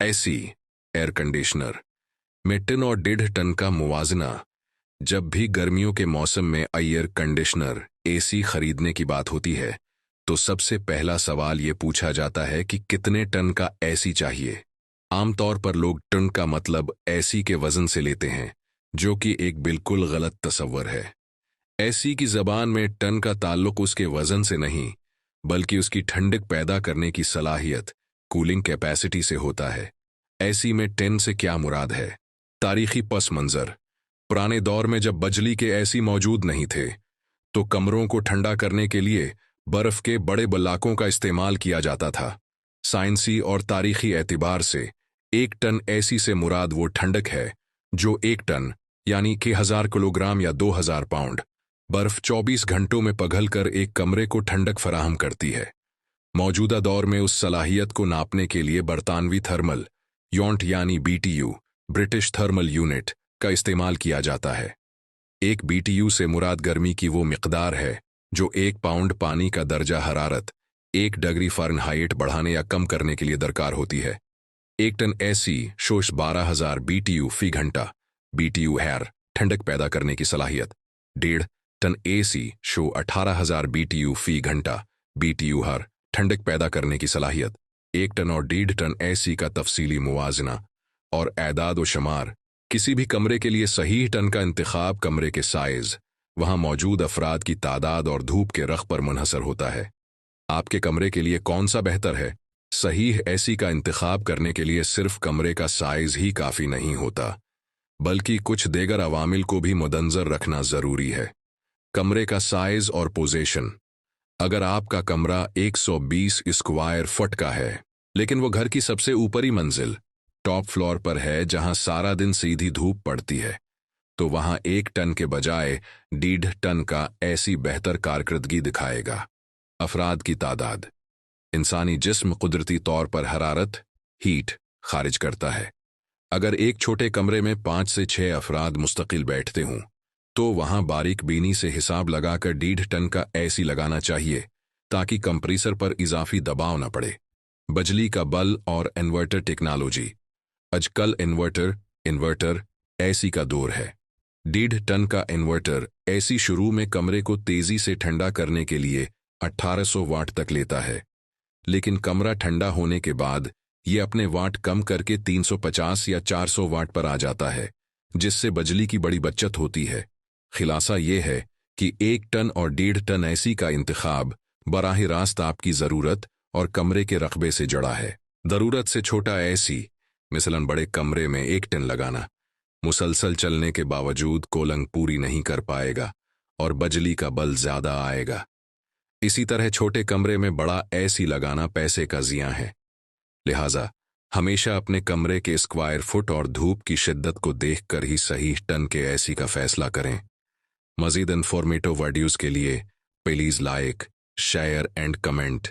AC, air conditioner में ton और 1.5 ton का मुवाजना। जब भी गर्मियों के मौसम में एयर कंडीशनर एसी खरीदने की बात होती है तो सबसे पहला सवाल ये पूछा जाता है कि कितने टन का एसी चाहिए। आमतौर पर लोग टन का मतलब एसी के वजन से लेते हैं, जो कि एक बिल्कुल गलत तस्वर है। एसी की जबान में टन का ताल्लुक उसके वजन से नहीं, बल्कि उसकी ठंडक पैदा करने की सलाहियत, कूलिंग कैपेसिटी से होता है। एसी में टन से क्या मुराद है? तारीखी पस मंजर। पुराने दौर में जब बिजली के एसी मौजूद नहीं थे तो कमरों को ठंडा करने के लिए बर्फ के बड़े बल्लाकों का इस्तेमाल किया जाता था। साइंसी और तारीखी एतबार से 1 टन एसी से मुराद वो ठंडक है जो 1 टन यानी कि 1000 किलोग्राम या 2000 पाउंड बर्फ 24 घंटों में पिघलकर एक कमरे को ठंडक फराहम करती है। मौजूदा दौर में उस सलाहियत को नापने के लिए बरतानवी थर्मल यूनिट यानी बीटीयू, ब्रिटिश थर्मल यूनिट का इस्तेमाल किया जाता है। एक बीटीयू से मुराद गर्मी की वो मिकदार है जो 1 पाउंड पानी का दर्जा हरारत 1 डिग्री फ़ारेनहाइट बढ़ाने या कम करने के लिए दरकार होती है। 1 टन एसी शोष 12,000 बीटीयू फी घंटा। बीटीयू हैर ठंडक पैदा करने की सलाहियत। 1.5 टन एसी शो 18,000 बीटीयू फी घंटा। बीटीयू हर ठंडक पैदा करने की सलाहियत। 1 टन और 1.5 टन एसी का तफसीली मुवाजना और एदाद व शुमार। किसी भी कमरे के लिए सही टन का इंतखाब कमरे के साइज, वहां मौजूद अफराद की तादाद और धूप के रख पर मुनहसर होता है। आपके कमरे के लिए कौन सा बेहतर है? सही एसी का इंतखाब करने के लिए सिर्फ कमरे का साइज ही काफी नहीं होता, बल्कि कुछ देगर अवामिल को भी मुद्दनजर रखना जरूरी है। कमरे का साइज और पोजीशन। अगर आपका कमरा 120 स्क्वायर फुट का है लेकिन वो घर की सबसे ऊपरी मंजिल टॉप फ्लोर पर है जहां सारा दिन सीधी धूप पड़ती है, तो वहां 1 टन के बजाय 1.5 टन का एसी बेहतर कारकर्दगी दिखाएगा। अफराद की तादाद। इंसानी जिस्म कुदरती तौर पर हरारत हीट खारिज करता है। अगर एक छोटे कमरे में 5 से 6 अफराद मुस्तकिल बैठते हों तो वहां बारीक बीनी से हिसाब लगाकर 1.5 टन का एसी लगाना चाहिए ताकि कंप्रेसर पर इजाफी दबाव न पड़े। बिजली का बल और इन्वर्टर टेक्नोलॉजी। आजकल इन्वर्टर एसी का दौर है। 1.5 टन का इन्वर्टर एसी शुरू में कमरे को तेजी से ठंडा करने के लिए 1800 वाट तक लेता है, लेकिन कमरा ठंडा होने के बाद ये अपने वाट कम करके 350 या 400 वाट पर आ जाता है, जिससे बिजली की बड़ी बचत होती है। खिलासा ये है कि 1 टन और 1.5 टन एसी का इंतखाब बराह रास्त आपकी ज़रूरत और कमरे के रकबे से जुड़ा है। ज़रूरत से छोटा एसी, मिसलन बड़े कमरे में 1 टन लगाना, मुसलसल चलने के बावजूद कूलिंग पूरी नहीं कर पाएगा और बिजली का बल ज़्यादा आएगा। इसी तरह छोटे कमरे में बड़ा एसी लगाना पैसे का ज़िया है। लिहाजा हमेशा अपने कमरे के स्क्वायर फुट और धूप की शिद्दत को देखकर ही सही टन के एसी का फैसला करें। मज़ीद इन्फॉर्मेटिव वीडियोज़ के लिए please like, share and comment.